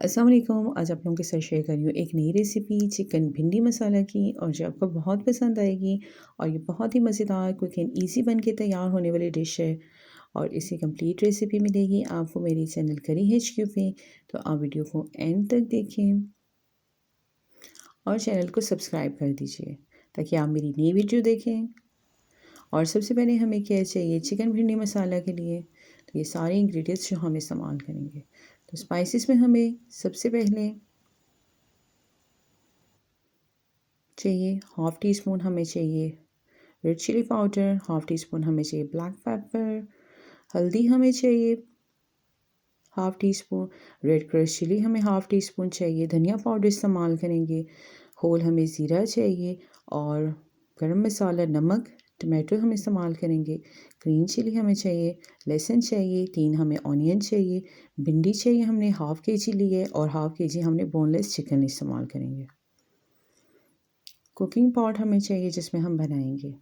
अस्सलाम वालेकुम। आज आप लोगों के साथ शेयर कर रही हूँ एक नई रेसिपी चिकन भिंडी मसाला की, और जो आपको बहुत पसंद आएगी। और ये बहुत ही मज़ेदार, क्विक एंड ईज़ी बन के तैयार होने वाली डिश है। और इसकी कंप्लीट रेसिपी मिलेगी आपको मेरे चैनल करी HQ पे। तो आप वीडियो को एंड तक देखें और चैनल को सब्सक्राइब कर दीजिए ताकि आप मेरी नई वीडियो देखें। और सबसे पहले हमें क्या चाहिए चिकन भिंडी मसाला के लिए, तो ये सारे इंग्रेडिएंट्स जो हम इस्तेमाल करेंगे। तो स्पाइसेस में हमें सबसे पहले चाहिए हाफ़ टी स्पून, हमें चाहिए red chilli powder, half teaspoon हमें चाहिए ब्लैक पेपर, हल्दी हमें चाहिए half teaspoon, red crush chilli हमें हाफ़ टी स्पून चाहिए, धनिया पाउडर इस्तेमाल करेंगे, होल हमें ज़ीरा चाहिए, और गरम मसाला, नमक, टमाटो हम इस्तेमाल करेंगे, ग्रीन चिली हमें चाहिए, लहसुन चाहिए, 3 हमें ऑनियन चाहिए, भिंडी चाहिए, हमने हाफ़ केजी ली है, और हाफ़ केजी हमने बोनलेस चिकन इस्तेमाल करेंगे। कुकिंग पॉट हमें चाहिए जिसमें हम बनाएंगे।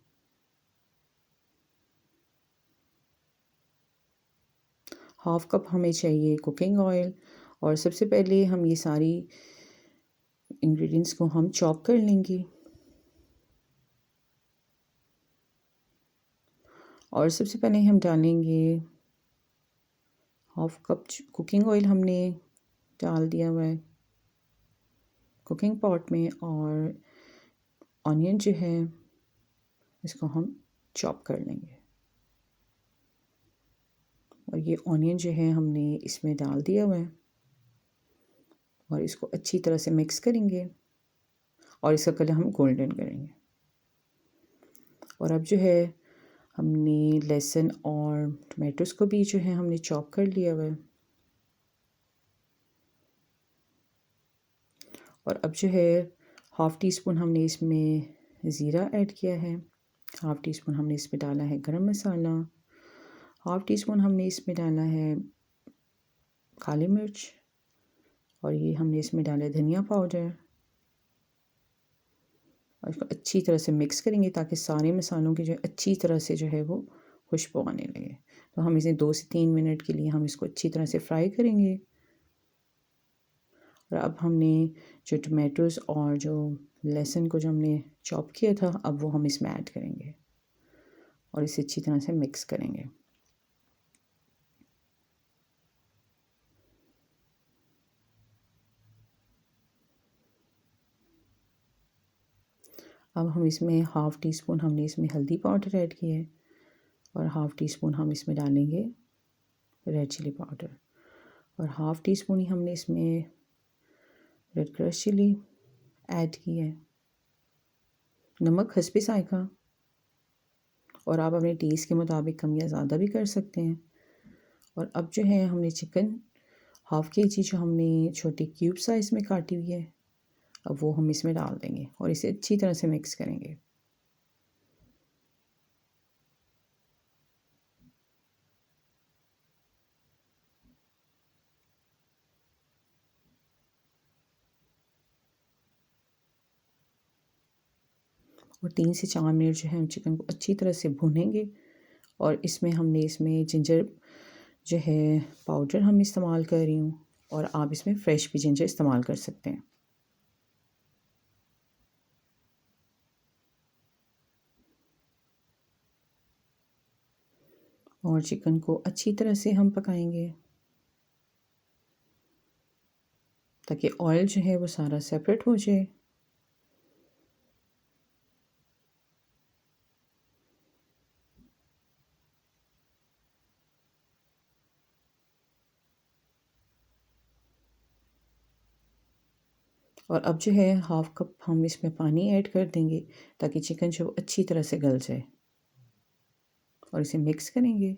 हाफ़ कप हमें चाहिए कुकिंग ऑयल। और सबसे पहले हम ये सारी इंग्रेडिएंट्स को हम चॉप कर लेंगे। और सबसे पहले हम डालेंगे हाफ़ कप कुकिंग ऑयल, हमने डाल दिया हुआ है कुकिंग पॉट में। और ऑनियन जो है इसको हम चॉप कर लेंगे। और ये ऑनियन जो है हमने इसमें डाल दिया हुआ है, और इसको अच्छी तरह से मिक्स करेंगे, और इसका कलर हम गोल्डन करेंगे। और अब जो है हमने लहसुन और टमाटोस को भी जो है हमने चॉप कर लिया हुआ है। और अब जो है हाफ़ टी स्पून हमने इसमें ज़ीरा ऐड किया है, हाफ़ टी स्पून हमने इसमें डाला है गरम मसाला, हाफ़ टी स्पून हमने इसमें डाला है काली मिर्च, और ये हमने इसमें डाला है धनिया पाउडर। और इसको अच्छी तरह से मिक्स करेंगे ताकि सारे मसालों की जो अच्छी तरह से जो है वो खुशबू आने लगे। तो हम इसे 2 से 3 मिनट के लिए हम इसको अच्छी तरह से फ्राई करेंगे। और अब हमने जो टमाटोज़ और जो लहसुन को जो हमने चॉप किया था, अब वो हम इसमें ऐड करेंगे और इसे अच्छी तरह से मिक्स करेंगे। अब हम इसमें हाफ़ टी स्पून हमने इसमें हल्दी पाउडर ऐड किया है, और हाफ़ टी स्पून हम इसमें डालेंगे रेड चिली पाउडर, और हाफ़ टी स्पून ही हमने इसमें रेड क्रश चिली ऐड की है। नमक हस्बे ज़ायक़ा, और आप अपने टेस्ट के मुताबिक कम या ज़्यादा भी कर सकते हैं। और अब जो है हमने चिकन हाफ़ केजी जो हमने छोटे क्यूब साइज़ में काटी हुई है, अब वो हम इसमें डाल देंगे और इसे अच्छी तरह से मिक्स करेंगे। और 3 से 4 मिनट जो है हम चिकन को अच्छी तरह से भूनेंगे। और इसमें जिंजर जो है पाउडर हम इस्तेमाल कर रही हूँ, और आप इसमें फ्रेश भी जिंजर इस्तेमाल कर सकते हैं। और चिकन को अच्छी तरह से हम पकाएंगे ताकि ऑयल जो है वो सारा सेपरेट हो जाए। और अब जो है हाफ़ कप हम इसमें पानी ऐड कर देंगे ताकि चिकन जो अच्छी तरह से गल जाए, और इसे मिक्स करेंगे।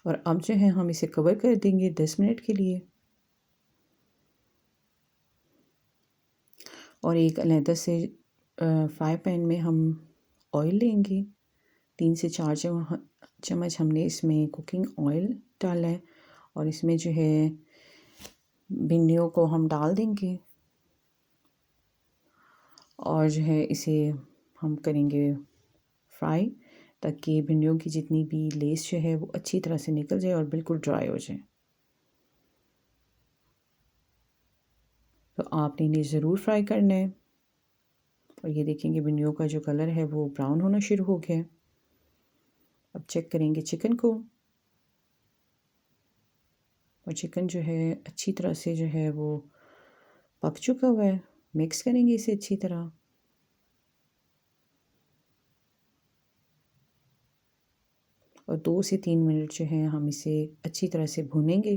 और अब जो है हम इसे कवर कर देंगे 10 मिनट के लिए। और एक अलहदा से फ्राई पैन में हम ऑयल लेंगे। 3 से 4 चम्मच हमने इसमें कुकिंग ऑयल डाला है, और इसमें जो है भिंडियों को हम डाल देंगे, और जो है इसे हम करेंगे फ्राई, ताकि भिंडियों की जितनी भी लेस जो है वो अच्छी तरह से निकल जाए और बिल्कुल ड्राई हो जाए। तो आपने इन्हें ज़रूर फ्राई करना है। और ये देखेंगे भिंडियों का जो कलर है वो ब्राउन होना शुरू हो गया है। अब चेक करेंगे चिकन को, और चिकन जो है अच्छी तरह से जो है वो पक चुका हुआ है। मिक्स करेंगे इसे अच्छी तरह। और 2 से 3 मिनट जो है हम इसे अच्छी तरह से भूनेंगे,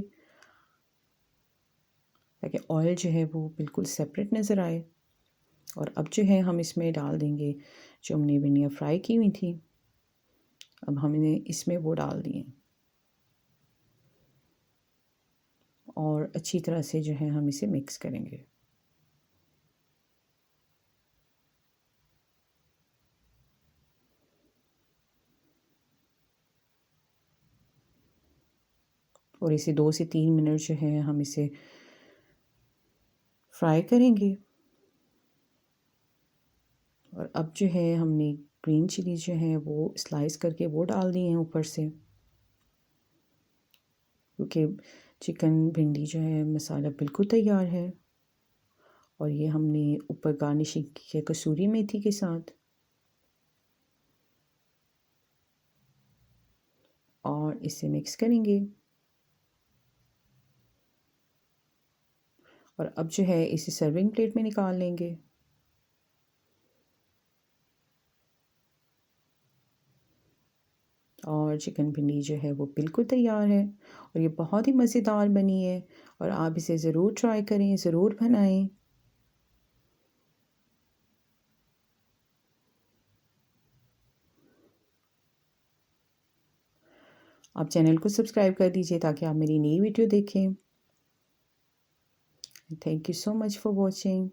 ताकि ऑयल जो है वो बिल्कुल सेपरेट नज़र आए। और अब जो है हम इसमें डाल देंगे जो हमने भिंडियाँ फ्राई की हुई थी। अब हमने इसमें वो डाल दिए और अच्छी तरह से जो है हम इसे मिक्स करेंगे। और इसे 2 से 3 मिनट जो है हम इसे फ्राई करेंगे। और अब जो है हमने ग्रीन चिली जो है वो स्लाइस करके वो डाल दिए हैं ऊपर से, क्योंकि चिकन भिंडी जो है मसाला बिल्कुल तैयार है। और ये हमने ऊपर गार्निशिंग की है कसूरी मेथी के साथ। और इसे मिक्स करेंगे। और अब जो है इसे सर्विंग प्लेट में निकाल लेंगे। और चिकन भिंडी जो है वो बिल्कुल तैयार है, और ये बहुत ही मज़ेदार बनी है। और आप इसे ज़रूर ट्राई करें, ज़रूर बनाएं। आप चैनल को सब्सक्राइब कर दीजिए ताकि आप मेरी नई वीडियो देखें। Thank you so much for watching.